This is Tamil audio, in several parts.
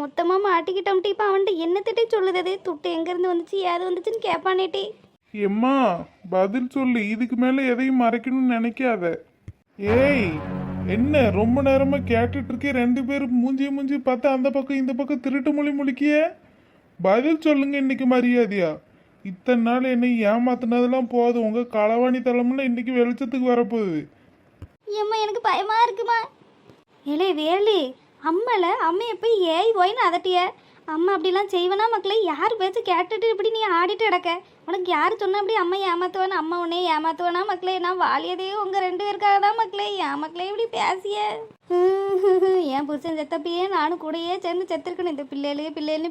மொத்தமாக மாட்டிக்கிட்டோம்ட்டி. இப்போ அவன்கிட்ட என்னத்திட்டே சொல்லுறது? துட்டு எங்கேருந்து வந்துச்சு ஏது வந்துச்சுன்னு கேட்பானேட்டி. எம்மா பதில் சொல்லு, இதுக்கு மேல எதையும் மறைக்கணும்னு நினைக்காத. ஏய், என்ன ரொம்ப நேரமா கேட்டுட்டு இருக்கே, ரெண்டு பேரும் மூஞ்சி பார்த்தா அந்த பக்கம் இந்த பக்கம் திருட்டு மொழி முழிக்கிய. பதில் சொல்லுங்க இன்னைக்கு மரியாதையா. இத்தனை நாள் என்னை ஏமாத்தினதெல்லாம் போதும், உங்க களவாணி தலைமுல இன்னைக்கு வெளிச்சத்துக்கு வரப்போகுது. ஏம்மா எனக்கு பயமாக இருக்குமா? ஏலே வேலு, அம்மையை போய் ஏய் போயின்னு அதட்டிய. அம்மா அப்படிலாம் செய்வேனா மக்களே? யார் பேச்சு கேட்டுட்டு இப்படி நீ ஆடிட்டு கிடக்க? உனக்கு யார் சொன்னா அப்படி அம்மா ஏமாத்துவானா? அம்மா உன்னே ஏமாத்துவானா மக்களே? நான் வாழியதே உங்கள் ரெண்டு பேருக்காக தான் மக்களே. என் மக்களே இப்படி பேசிய. என் புருஷன் செத்தப்பையே நானும் கூடயே சேர்ந்து செத்துருக்கணும். இந்த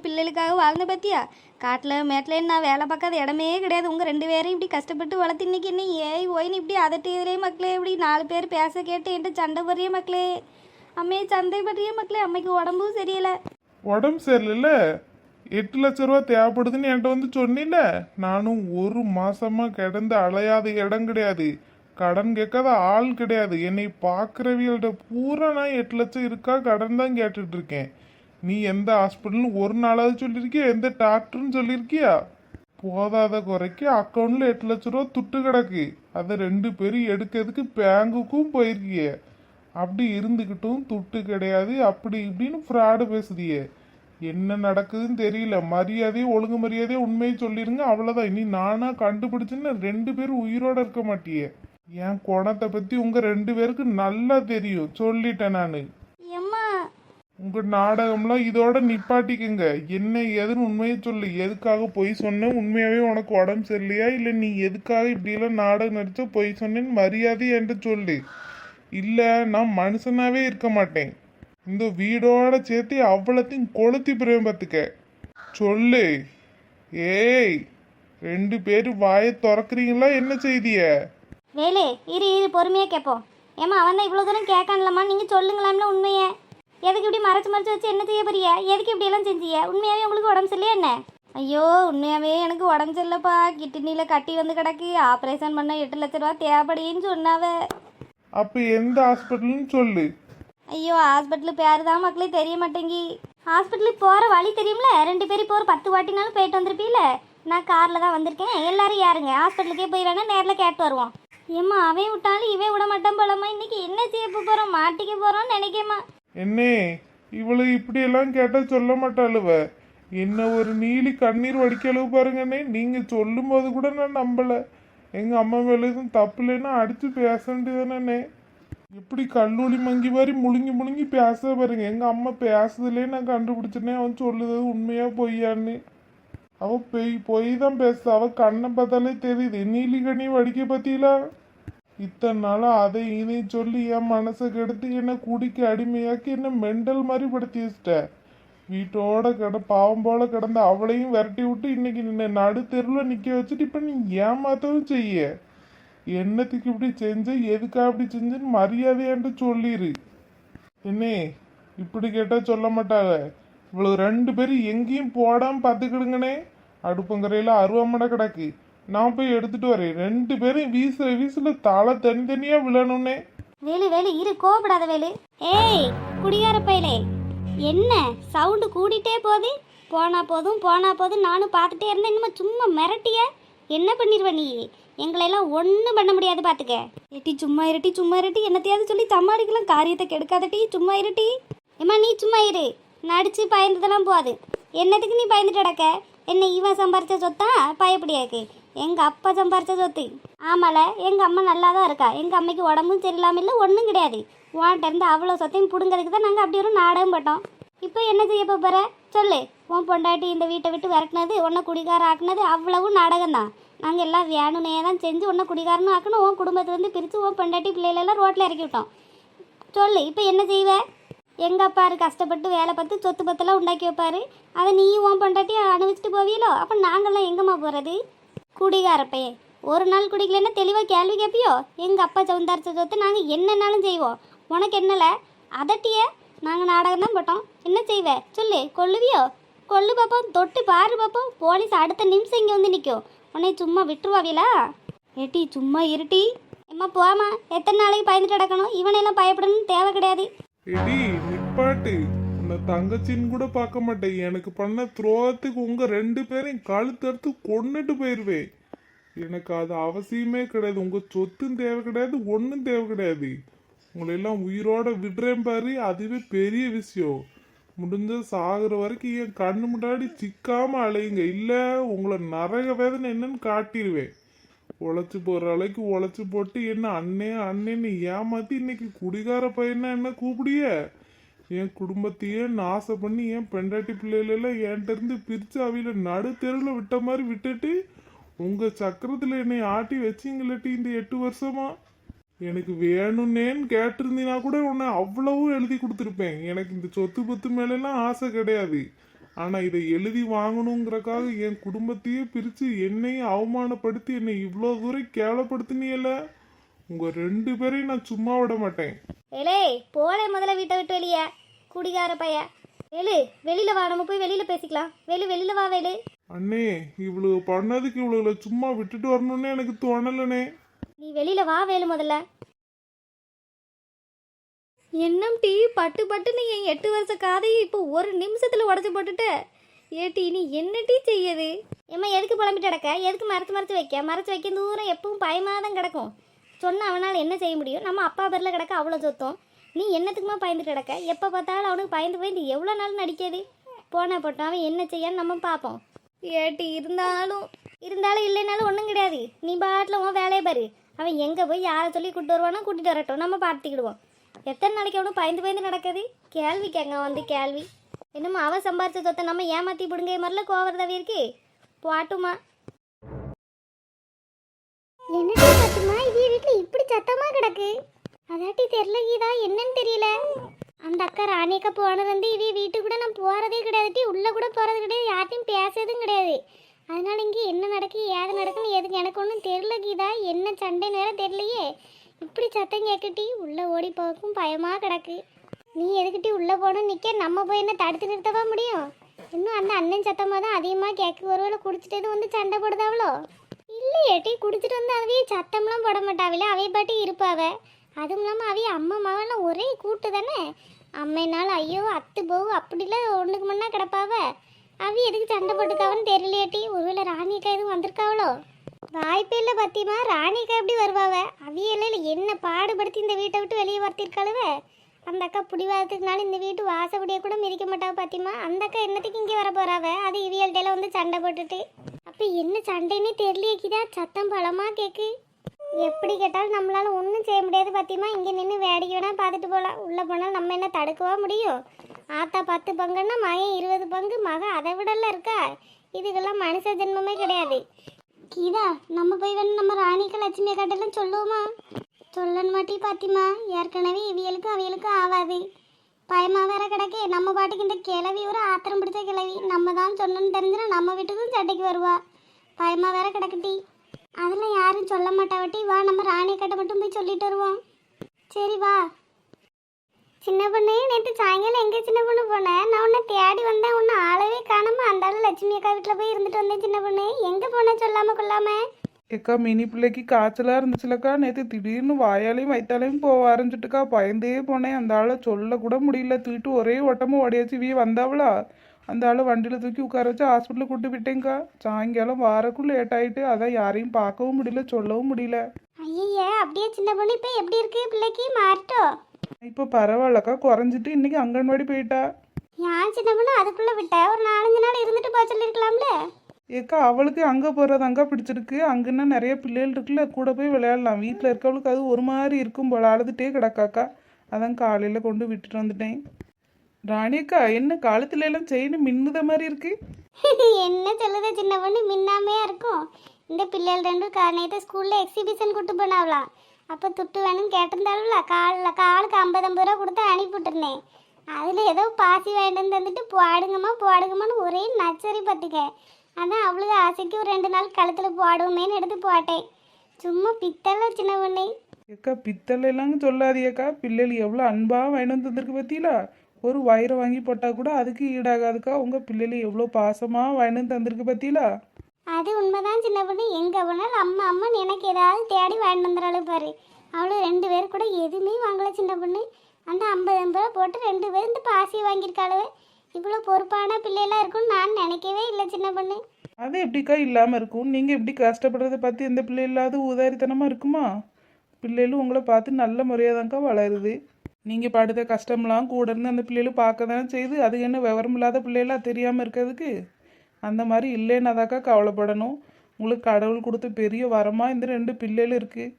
பிள்ளைகளுக்காக வாழ்ந்த பத்தியா? காட்டில் மேட்டிலேன்னு நான் வேலை பார்க்காத இடமே கிடையாது. உங்கள் ரெண்டு பேரும் இப்படி கஷ்டப்பட்டு வளர்த்து இன்னைக்கு என்ன ஏய் ஓயின்னு இப்படி அதட்டியதே மக்களே. இப்படி 4 பேர் பேச கேட்டு என்கிட்ட சண்டை போடுறிய மக்களே. அம்மையை சந்தை பற்றிய மக்களே. அம்மைக்கு உடம்பும் சரியில்லை. உடம்பு சரியில்ல, 8 லட்ச ரூபா தேவைப்படுதுன்னு என்கிட்ட வந்து சொன்னில. நானும் ஒரு மாசமா கிடந்து அலையாத இடம் கிடையாது, கடன் கேட்காத ஆள் கிடையாது. என்னை பார்க்குறவியல்கிட்ட பூரா நான் 8 லட்சம் இருக்கா கடன் தான் கேட்டுட்டு இருக்கேன். நீ எந்த ஹாஸ்பிட்டல்னு ஒரு நாளாவது சொல்லியிருக்கியா? எந்த டாக்டர்னு சொல்லியிருக்கியா? போதாத குறைக்கு அக்கௌண்ட்ல 8 லட்ச ரூபா துட்டு கிடக்கு. அதை 2 பேரும் எடுக்கிறதுக்கு பேங்குக்கும் போயிருக்கிய. அப்படி இருந்துக்கிட்டும் துட்டு கிடையாது அப்படி இப்படின்னு ஃப்ராடு பேசுதியே. என்ன நடக்குதுன்னு தெரியல. மரியாதையே ஒழுங்கு மரியாதையே உண்மையை சொல்லிருங்க, அவ்வளோதான். இனி நானா கண்டுபிடிச்சுன்னு 2 பேரும் உயிரோட இருக்க மாட்டியே. என் குணத்தை பத்தி உங்க 2 பேருக்கு நல்லா தெரியும், சொல்லிட்டேன் நான். உங்க நாடகம்லாம் இதோட நிப்பாட்டிக்குங்க. என்ன ஏதுன்னு உண்மையை சொல்லு. எதுக்காக பொய் சொன்ன? உண்மையாவே உனக்கு உடம்பு சரியில்லையா? இல்லை நீ எதுக்காக இப்படியெல்லாம் நாடகம் நடிச்ச பொய் சொன்னேன்னு மரியாதை என்று சொல்லு. இல்லை நான் மனுஷனாவே இருக்க மாட்டேன். இந்த வீடோட சேர்த்து அவ்வளோத்தையும் கொளுத்தி பிரேம்பத்துக்க சொல்லு. ஏய், 2 பேரும் வாயை திறக்கிறீங்களா? என்ன செய்திய? வேலு இரு பொறுமையாக கேட்போம். ஏம்மா அவன் தான் இவ்வளோ தூரம் கேட்கான்லம்மா, நீங்கள் சொல்லுங்களாம்ல உண்மையை. எதுக்கு இப்படி மறைச்சு வச்சு என்ன செய்ய போறிய? எதுக்கு இப்படி எல்லாம் செஞ்சிய? உண்மையாகவே உங்களுக்கு உடம்பு சரியில்லையா என்ன? ஐயோ உண்மையாகவே எனக்கு உடம்பு சரியில்லைப்பா. கிட்னியில் கட்டி வந்து கிடக்கு. ஆப்ரேஷன் பண்ண 8 லட்ச ரூபா தேவைப்படுன்னு சொன்னாவ. அப்போ எந்த ஹாஸ்பிட்டல்னு சொல்லு. ஐயோ ஹாஸ்பிட்டலு பேர் தான் மக்களே தெரிய மாட்டேங்கி. ஹாஸ்பிட்டலுக்கு போகிற வழி தெரியும்ல? 2 பேரும் இப்போ ஒரு 10 வாட்டினாலும் போயிட்டு வந்திருப்பீல. நான் காரில் தான் வந்திருக்கேன். எல்லாரும் யாருங்க ஹாஸ்பிட்டலுக்கே போய் வேணா நேரில் கேட்டு வருவோம். ஏம்மா அவன் விட்டாலும் இவன் விட மாட்டான் போலம்மா. இன்னைக்கு என்ன செய்ய போகிறோம்? மாட்டிக்க போகிறோம்னு நினைக்கேம்மா. என்னே இவளு இப்படியெல்லாம் கேட்டால் சொல்ல மாட்டாளுவ. என்ன ஒரு நீலி கண்ணீர் வடிக்க அளவு பாருங்கண்ணே. நீங்கள் சொல்லும் போது கூட நான் நம்பலை. எங்கள் அம்மா மேலே எதுவும் தப்பு இல்லைன்னா அடித்து பேச வேண்டியதானே. எப்படி கல்லூரி மங்கி மாதிரி முழுங்கி பேச பாருங்க. எங்கள் அம்மா பேசுறதுலே நான் கண்டுபிடிச்சினே அவன் சொல்லுறது உண்மையா பொய்யான்னு. அவள் பொய் தான் பேச. அவள் கண்ணை பார்த்தாலே தெரியுது. நீலி கண்ணி வடிக்க பற்றியில இத்தனை நாளாக அதை இதையும் சொல்லி என் மனசை கெடுத்து என்னை குடிக்க அடிமையாக்கி என்ன மெண்டல் மாதிரி படுத்தி வச்சிட்ட. வீட்டோட பாவம் போல கிடந்த அவளையும் விரட்டி விட்டு இன்னைக்கு நடு தெருவில் நிற்க வச்சுட்டு இப்போ நீ ஏமாத்தவும் செய்ய. என்னத்துக்கு இப்படி செஞ்ச? எதுக்கா அப்படி செஞ்சுன்னு மரியாதையான்ட்டு சொல்லிடு. என்னே இப்படி கேட்டால் சொல்ல மாட்டாங்க. இவ்வளோ 2 பேரும் எங்கேயும் போடாமல் பார்த்துக்கிடுங்கண்ணே. அடுப்பங்கரையில் அருவாமடை கிடக்கு, நான் போய் எடுத்துட்டு வரேன். 2 பேரும் வீசுல தலை தனித்தனியாக விழணும்னே. வேலு இரு, கோபப்படாத வேலு. ஏய் குடிகார பையலே, என்ன சவுண்டு கூடிட்டே போகுது? போனா போதும் நானும் பார்த்துட்டே இருந்தேன். இன்னும் சும்மா மிரட்டிய என்ன பண்ணிடுவ நீ? எங்களையெல்லாம் ஒன்றும் பண்ண முடியாது பார்த்துக்க. ஏட்டி சும்மா இருட்டி என்னத்தையாவது சொல்லி சமாளிக்கலாம். காரியத்தை கெடுக்காதட்டி, சும்மா இருட்டி. ஏம்மா நீ சும்மா இரு. நடிச்சு பயந்ததெல்லாம் போகாது. என்னத்துக்கு நீ பயந்துட்டு கிடக்க? என்ன இவன் சம்பாரிச்ச சொத்தா பயப்படியாக்கு? எங்கள் அப்பா சம்பாரிச்ச சொத்து. ஆமால எங்கள் அம்மா நல்லா தான் இருக்கா. எங்கள் அம்மைக்கு உடம்பும் சரியில்லாமல் இல்லை, ஒன்றும் கிடையாது. உன்கிட்ட இருந்து அவ்வளோ சொத்தையும் பிடுங்கிறதுக்கு தான் நாங்கள் அப்படி ஒரு நாடகம் போட்டோம். இப்போ என்ன செய்ய போகிற சொல்லு? உன் பொண்டாட்டி இந்த வீட்டை விட்டு விரட்டினது, உன்னை குடிகார ஆக்குனது அவ்வளவும் நாடகம் தான். நாங்கள் எல்லாம் வேணுனே தான் செஞ்சு உன்னை குடிகாரனும் ஆக்கணும். உன் குடும்பத்தை வந்து பிரித்து உன் பொண்டாட்டி பிள்ளைகளெல்லாம் ரோட்டில் இறக்கி விட்டோம். சொல்லு இப்போ என்ன செய்வே? எங்கள் அப்பாரு கஷ்டப்பட்டு வேலை பார்த்து சொத்து பத்தெல்லாம் உண்டாக்கி வைப்பாரு. அதை நீயும் உன் பொண்டாட்டியை அனுபவிச்சுட்டு போவீங்களோ? அப்போ நாங்கள்லாம் எங்கம்மா போகிறது? குடிகாரப்பையே ஒரு நாள் குடிக்கலன்னா தெளிவாக கேள்வி கேட்பியோ? எங்கள் அப்பா சவுந்தாரிச்ச சொத்து நாங்கள் என்னன்னாலும் செய்வோம். உனக்கு என்னலை அதட்டிய? நாங்கள் நாடகம் தான் போட்டோம். என்ன செய்வே சொல்லு? கொல்லுவியோ? கொல்லு பார்ப்போம், தொட்டு பாரு பார்ப்போம். போலீஸ் அடுத்த நிமிஷம் இங்கே வந்து நிற்கும். உன்னை சும்மா விட்டுருவாவிலா? ஏட்டி சும்மா இருட்டி. எம்மா போமா, எத்தனை நாளைக்கு பயந்துட்டு கிடக்கணும்? இவனெல்லாம் பயப்படணும்னு தேவை கிடையாது. எடி நிப்பாட்டு. உன்னை உன்னை தங்கச்சின்னு கூட பார்க்க மாட்டேன். எனக்கு பண்ண துரோகத்துக்கு உங்க 2 பேரையும் கழுத்தறுத்து கொன்னுட்டு போயிருவேன். எனக்கு அது அவசியமே கிடையாது. உங்க சொத்தும் தேவை கிடையாது, ஒன்றும் தேவை கிடையாது. உங்களை எல்லாம் உயிரோட விடுறேன் பாரு, அதுவே பெரிய விஷயம். முடிஞ்ச சாகுற வரைக்கும் என் கண்ணு முன்னாடி சிக்காம அலையுங்க, இல்ல உங்களை நரக வேதனை என்னன்னு காட்டிடுவேன். உழைச்சி போற அளவுக்கு உழைச்சி போட்டு என்ன அண்ணே அண்ணேன்னு ஏமாத்தி இன்னைக்கு குடிகார பையனா என்ன கூப்பிடிய? என் குடும்பத்தையே நாசம் பண்ணி என் பெண்டாட்டி பிள்ளைகளெல்லாம் என்கிட்ட இருந்து பிரிச்சு அவையில நடு தெருவில் விட்ட மாதிரி விட்டுட்டு உங்க சக்கரத்துல என்னை ஆட்டி வச்சிங்களாட்டி இந்த 8 வருஷமா. எனக்கு வேணும்னேன்னு கேட்டிருந்தீங்கன்னா கூட உன்னை அவ்வளவும் எழுதி கொடுத்துருப்பேன். எனக்கு இந்த சொத்து பத்து மேலெல்லாம் ஆசை கிடையாது. ஆனா இதை எழுதி வாங்கணுங்கிறக்காக என் குடும்பத்தையே பிரிச்சு என்னையும் அவமானப்படுத்தி என்னை இவ்வளோ தூரம் கேவலப்படுத்தினியல்ல, உங்க 2 பேரையும் நான் சும்மா விட மாட்டேன். ஏலே போலே முதல்ல வீட்டை விட்டு வெளியே குடிகார பைய. வேலு வெளியில வா, நம்ம போய் வெளியில பேசிக்கலாம். வெளியில வா வேலு. அண்ணே, இவ்வளவு பண்ணதுக்கு இவ்வளவு சும்மா விட்டுட்டு வரணும்னு எனக்கு தோணலனே. நீ வெளியில வா வேலு முதல்ல. என்னம் டீ பட்டு பட்டுன்னு என் 8 வருஷ காதையும் இப்போ ஒரு நிமிஷத்துல உடச்சு போட்டுட்ட. ஏட்டி நீ என்ன டீ செய்யுது? ஏம்மா எதுக்கு புலம்பிட்டு கிடக்க? எதுக்கு மறைச்சு வைக்க தூரம் எப்பவும் பயமாக தான் கிடக்கும். சொன்ன அவனால் என்ன செய்ய முடியும்? நம்ம அப்பா பேரில் கிடக்க அவ்வளோ சொத்தம். நீ என்னத்துக்குமா பயந்துட்டு கிடக்க? எப்போ பார்த்தாலும் அவனுக்கு பயந்து எவ்வளோ நாள் நடிக்காது. போனால் போட்டோம், அவன் என்ன செய்யான்னு நம்ம பார்ப்போம். ஏட்டி இருந்தாலும் இல்லைனாலும் ஒன்றும் கிடையாது. நீ பாட்டில் உன் வேலையை பாரு. அவன் எங்கே போய் யாரை சொல்லி கூப்பிட்டு வருவானோ கூட்டிகிட்டு வரட்டும், நம்ம பார்த்துக்கிடுவோம். எத்தனை நாளைக்கு அவனும் பயந்து நடக்குது? கேள்வி கேங்க வந்து கேள்வி. என்னமோ அவன் சம்பாரிச்ச சொத்தை நம்ம ஏமாற்றி பிடுங்க மாதிரில கோவரதாவே இருக்கு. போட்டுமா என்னடி பத்துமா இது வீட்டில் இப்படி சத்தமாக கிடக்கு? அதாட்டி தெரில கீதா, என்னன்னு தெரியல. அந்த அக்கா ராணியக்கா போனது இவ வீட்டுக்கு கூட நான் போகிறதே கிடையாது, உள்ளே கூட போகிறது கிடையாது, யார்ட்டையும் பேசுறதும் கிடையாது. அதனால இங்கே என்ன நடக்கு ஏது நடக்குன்னு எதுக்கு எனக்கு ஒன்றும் தெரில கீதா. என்ன சண்டை நேரம் தெரியலையே, இப்படி சத்தம் கேட்கட்டி உள்ளே ஓடி போகும் பயமாக கிடக்கு. நீ எதுக்கிட்டி உள்ளே போகணும் நிற்க? நம்ம போய் என்ன தடுத்து நிறுத்தவா முடியும்? இன்னும் அந்த அண்ணன் சத்தமாக தான் அதிகமாக கேட்க. ஒருவேளை குடிச்சிட்டு வந்து சண்டை போடுதாவளோ? இல்லையேட்டி, குடிச்சிட்டு வந்து அவையே சத்தம்லாம் போட மாட்டாவில, அவைய பாட்டி இருப்பாவ. அதுவும் இல்லாமல் அவைய அம்மா மாவெல்லாம் ஒரே கூட்டு தானே. அம்மைனாலும் ஐயோ அத்து போவு அப்படிலாம் ஒன்றுக்கு முன்னா கிடப்பாவ. அவி எதுக்கு சண்டை போட்டுக்காவன்னு தெரியலையாட்டி. ஒருவேளை ராணியக்கா எதுவும் வந்திருக்காவளோ? வாய்ப்பே இல்லை பத்தியமா, ராணியக்கா எப்படி வருவாவ? அவியெல்லாம் என்ன பாடுபடுத்தி இந்த வீட்டை விட்டு வெளியே வரத்திருக்காளுவ. அந்த அக்கா பிடிவாதத்துக்குனால இந்த வீட்டு வாசப்படியை கூட மிதிக்க மாட்டாவ பாத்தியமா. அந்த அக்கா என்னத்துக்கு இங்கே வர போறாவ? அது இவியல்கிட்ட வந்து சண்டை போட்டுட்டு அப்போ என்ன சண்டைன்னே தெரியலையேக்கிதா. சத்தம் பலமாக கேட்கு. எப்படி கேட்டாலும் நம்மளால ஒன்றும் செய்ய முடியாது பாத்தியமா. இங்கே நின்று வேடிக்கை வேணா பார்த்துட்டு போகலாம். உள்ளே போனால் நம்ம என்ன தடுக்கவா முடியும்? ஆத்தா 10 பங்குன்னா மகன் 20 பங்கு, மகன் அதை விடலாம் இருக்கா. இதுக்கெல்லாம் மனுஷ ஜென்மமே கிடையாது. கீதா நம்ம போய் வேணும் நம்ம ராணிக்கு லட்சுமி அக்காட்டெல்லாம் சொல்லுவோமா? சொல்லணும் மாட்டி பாத்திமா. ஏற்கனவே இவியலுக்கும் அவியலுக்கும் ஆகாது. பயமா வேற கிடக்கே. நம்ம பாட்டுக்கு இந்த கிளவி ஒரு ஆத்திரம் பிடிச்ச கிளவி. நம்ம தான் சொன்னோன்னு தெரிஞ்சுன்னா நம்ம வீட்டுக்கும் சட்டைக்கு வருவா. பயமா வேற கிடக்கட்டி. அதெல்லாம் யாரும் சொல்ல மாட்டாவட்டி. வா நம்ம ராணியக்காட்ட மட்டும் போய் சொல்லிட்டு வருவோம். சரி வா. சின்ன பொண்ணு, நேற்று சாயங்காலம் எங்கே சின்ன பொண்ணு போனேன்? நான் உன்னை தேடி வந்தேன், உன்னை ஆளவே காணாம. அந்த லட்சுமி அக்கா வீட்டில் போய் இருந்துட்டு வந்தேன். சின்ன பொண்ணு எங்கே போனேன் சொல்லாம கொள்ளாம? ஏக்கா மினி பிள்ளைக்கு காய்ச்சலாக இருந்துச்சுலக்கா. நேற்று திடீர்னு வாயாலையும் வயிற்றாலையும் போக ஆரம்பிச்சிட்டுக்கா. பயந்தே போனேன். அந்த ஆளை சொல்ல கூட முடியல. தூக்கிட்டு ஒரே ஓட்டமும் ஓடியாச்சு. வீ வந்தாவளா? அந்த ஆளை வண்டியில் தூக்கி உட்கார வச்சு ஹாஸ்பிட்டலுக்கு கூட்டு விட்டேங்க்கா. சாயங்காலம் வாரக்கும் லேட் ஆகிட்டு, அதான் யாரையும் பார்க்கவும் முடியல, சொல்லவும் முடியல. ஐயே அப்படியே சின்ன பொண்ணு இப்போ எப்படி இருக்கு? பிள்ளைக்கு மாறட்டும். இப்போ பரவாயில்லக்கா, குறைஞ்சிட்டு இன்னைக்கு அங்கன்வாடி போயிட்டா. ஏன் சின்ன பொண்ணு அதுக்குள்ளே விட்ட? ஒரு 4-5 நாள் இருந்துட்டு போக சொல்லியிருக்கலாம்ல. ஏக்கா அவளுக்கு அங்கே போகிறதாங்க பிடிச்சிருக்கு. அங்கன்னா நிறைய பிள்ளைகள் இருக்குல்ல, கூட போய் விளையாடலாம். வீட்டில் இருக்கவளுக்கு அது ஒரு மாதிரி இருக்கும் போல, அழுதுகிட்டே கிடக்காக்கா. அதான் காலையில் கொண்டு விட்டுட்டு வந்துட்டேன். ராணியக்கா என்ன காலத்துல எல்லாம் செயின் மின்னுத மாதிரி இருக்கு? என்ன சொல்லுத சின்ன பொண்ணு, மின்னாமையா இருக்கும். இந்த பிள்ளைகள் 2 நேற்று ஸ்கூலில் எக்ஸிபிஷன் கூட்டு போனாவலாம். அப்போ துட்டு வேணும்னு கேட்டிருந்தாலும்ல, காலுக்கு 50-50 ரூபா கொடுத்து அனுப்பிவிட்டுருந்தேன். அதில் ஏதோ பாசி வாங்கிட்டு வந்து தந்துட்டு போடுங்கம்மான்னு ஒரே நச்சரி பார்த்துக்க. அதான் அவளுக்கு ஆசைக்கு ஒரு 2 நாள் கழுத்தில் போடுவோமேன்னு எடுத்து போட்டேன். சும்மா பித்தளை சின்ன பொண்ணு. ஏக்கா பித்தளை எல்லாம் சொல்லாதியக்கா. பிள்ளைகள் எவ்வளோ அன்பாக வாங்கிட்டு வந்து தந்திருக்கு பார்த்தீங்களா? ஒரு வயிறை வாங்கி போட்டால் கூட அதுக்கு ஈடாகாதுக்கா. உங்கள் பிள்ளைகள் எவ்வளோ பாசமாக வாங்கிட்டு வந்து தந்திருக்கு பார்த்தீங்களா? அது உண்மைதான் சின்ன பொண்ணு. எங்கே போனாலும் அம்மான்னு எனக்கு ஏதாவது தேடி வாங்கிட்டு வந்துடுறாள் பாரு. அவளும் 2 பேர் கூட எதுவுமே வாங்கலை சின்ன பொண்ணு. அந்த 50 ரூபா போட்டு 2 பேரும் இந்த பாசி வாங்கியிருக்காளு. இவ்வளோ பொறுப்பான பிள்ளைலாம் இருக்கும்னு நான் நினைக்கவே இல்லை சின்ன பொண்ணு. அது எப்படிக்கா இல்லாமல் இருக்கும்? நீங்கள் எப்படி கஷ்டப்படுறத பார்த்து எந்த பிள்ளை இல்லாத ஊதாரித்தனமாக இருக்குமா? பிள்ளைகளும் உங்களை பார்த்து நல்ல முறையாதாங்க்கா வளருது. நீங்கள் படுத்த கஷ்டம்லாம் கூட இருந்து அந்த பிள்ளைகளும் பார்க்க தானே செய்யுது. அது என்ன விவரம் இல்லாத பிள்ளைகளாக தெரியாமல் இருக்கிறதுக்கு? அந்த மாதிரி இல்லைன்னாதாக்கா கவலைப்படணும். உங்களுக்கு கடவுள் கொடுத்த பெரிய வரமாக இந்த 2 பிள்ளைகள் இருக்குது.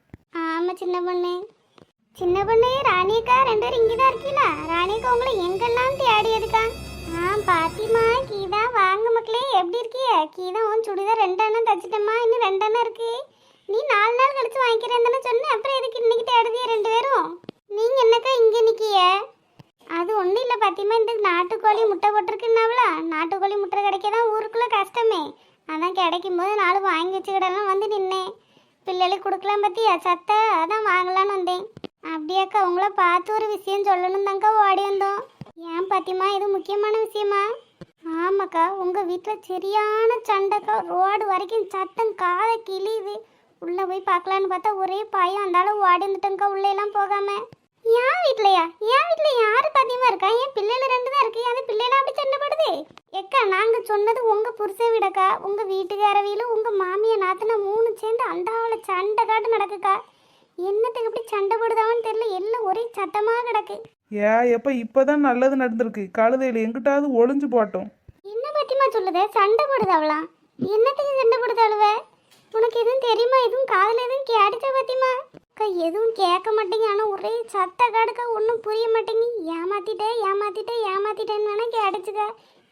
ஆமாம் சின்ன பொண்ணு. சின்ன பொண்ணு ராணியக்கா 2 பேரும் இங்கே தான் இருக்கீங்களா? ராணியக்கா உங்களை எங்கெல்லாம் தேடி இருக்கா? பாத்திமா கீதா வாங்க மக்களே, எப்படி இருக்கிய? கீதா உன் சுடிதார் 2 அண்ணன் தச்சிட்டம்மா, இன்னும் 2 அண்ணன் இருக்கு. நீ 4 நாள் கழிச்சு வாங்கிக்கிறேன் தானே சொன்னேன். அப்புறம் எதுக்கு இன்னைக்கு தேடுதிய 2 பேரும்? நீங்க என்னக்கா இங்கே நிற்கிய? அது ஒன்றும் இல்லை பாத்திமா, இந்த நாட்டுக்கோழி முட்டை போட்டிருக்குன்னாவளா? நாட்டுக்கோழி முட்டை கிடைக்க தான் ஊருக்குள்ளே கஷ்டமே. அதான் கிடைக்கும் போது 4 வாங்கி வச்சுக்கிடலாம் வந்து நின்னேன். பிள்ளைகளுக்கு கொடுக்கலாம் பத்தியா சத்தை, அதான் வாங்கலான்னு வந்தேன். அப்படியாக்கா உங்களை பார்த்து ஒரு விஷயம் சொல்லணும் தாங்க்கா ஓடி வந்தோம். ஏன் பாத்திமா இது முக்கியமான விஷயமா? ஆமாக்கா, உங்கள் வீட்டில் சரியான சண்டைக்கா. ரோடு வரைக்கும் சத்தம் காதை கிளியுது. உள்ளே போய் பார்க்கலான்னு பார்த்தா ஒரே பயம். அந்தாலும் ஓடி வந்துட்டேங்க்கா உள்ளேலாம் போகாமல். என் வீட்லையா? என் வீட்டில் யார் பாத்தியமா இருக்கா? என் பிள்ளைகள் 2 தான் இருக்கு. அந்த பிள்ளைலாம் அப்படி சண்டைப்படுது. எக்கா நாங்கள் சொன்னது உங்கள் புருஷன் வீடக்கா. உங்கள் வீட்டுக்கார வீடு உங்கள் மாமியை நாத்தினா 3 சேர்ந்து அந்த சண்டை காட்டு நடக்குக்கா. என்னத்துக்கு இப்படி சண்டை போடுதான்னு தெரியல. எல்லாம் ஒரே சத்தமாக கிடக்கு. எப்போ இப்போ தான் நல்லது நடந்திருக்கு. கழுதையில் எங்கிட்டாவது ஒளிஞ்சு போட்டோம். என்ன பத்திமா சொல்லுதே? சண்டை போடுதாவலாம்? என்னத்துக்கு சண்டை போடுதாளுவ? உனக்கு எதுவும் தெரியுமா? எதுவும் காதில் எதுவும் கேட்டுச்சா பத்திமா? அக்கா எதுவும் கேட்க மாட்டேங்க. ஆனால் ஒரே சத்த காடுக்கா, ஒன்றும் புரிய மாட்டேங்க. ஏமாத்திட்டேன்னு வேணா கேட்டுச்சுக்கா.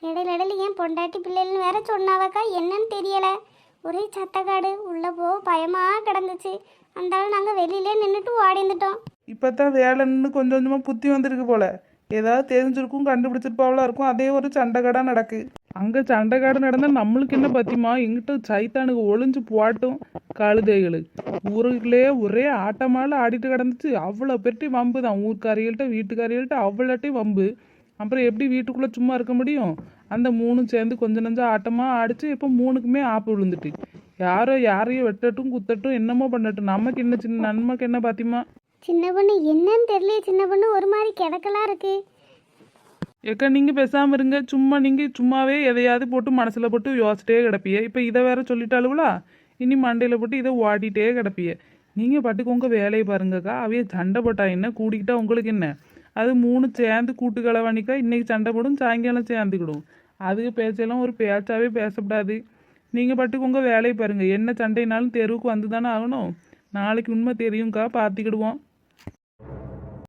இடையில ஏன் பொண்டாட்டி பிள்ளைன்னு வேற சொன்னாவக்கா, என்னன்னு தெரியலை. ஒரே சத்தக்காடு. உள்ளே போ பயமாக கிடந்துச்சு. அந்தாலும் நாங்கள் வெளியிலே நின்றுட்டு ஓடி வந்துட்டோம். இப்போ தான் வேலைன்னு கொஞ்சம் கொஞ்சமாக புத்தி வந்திருக்கு போல. ஏதாவது தெரிஞ்சிருக்கும், கண்டுபிடிச்சிருப்பாவெலாம் இருக்கும். அதே ஒரு சண்டைக்காடாக நடக்கு. அங்கே சண்டைக்காடு நடந்தால் நம்மளுக்கு என்ன பத்திமா? எங்கிட்ட சைத்தானுக்கு ஒளிஞ்சு போட்டும் கழுதைகள். ஊருக்குள்ளே ஒரே ஆட்டமால ஆடிட்டு கிடந்துச்சு. அவ்வளோ பெட்டி வம்பு தான். ஊர்க்காரிகள்கிட்ட வீட்டுக்காரிகள்கிட்ட அவ்வளோட்டையும் வம்பு. அப்புறம் எப்படி வீட்டுக்குள்ளே சும்மா இருக்க முடியும்? அந்த 3 சேர்ந்து கொஞ்சம் நஞ்சம் ஆட்டமாக ஆடிச்சு. இப்போ 3க்குமே ஆப்பு விழுந்துட்டு. யாரையும் வெட்டட்டும் குத்தட்டும் என்னமோ பண்ணட்டும். நமக்கு என்ன சின்ன நன்மைக்கு என்ன பாத்திமா? சின்ன பொண்ணு என்னன்னு தெரியல. சின்ன பொண்ணு ஒரு மாதிரி கிடக்கலாம் இருக்கு. ஏக்கா நீங்கள் பேசாமல் இருங்க. நீங்கள் சும்மாவே எதையாவது போட்டு மனசில் போட்டு யோசிச்சிட்டே கிடப்பிய. இப்போ இதை வேற சொல்லிட்டாளுங்களா? இனி மண்டையில் போட்டு இதை ஓட்டிகிட்டே கிடப்பிய. நீங்கள் பாட்டுக்கு உங்கள் வேலையை பாருங்கக்கா. அவைய சண்டை போட்டா என்ன, கூடிக்கிட்டா உங்களுக்கு என்ன? அது 3 சேர்ந்து கூட்டு கலவாணிக்கா. இன்றைக்கி சண்டை போடும், சாயங்காலம் சேர்ந்துக்கிடும். அதுக்கு பேச்செல்லாம் ஒரு பேச்சாவே பேசக்கூடாது. நீங்கள் பாட்டுக்கு உங்கள் வேலையை பாருங்கள். என்ன சண்டைனாலும் தெருவுக்கு வந்து தானே ஆகணும். நாளைக்கு உண்மை தெரியும்க்கா, பார்த்துக்கிடுவோம்.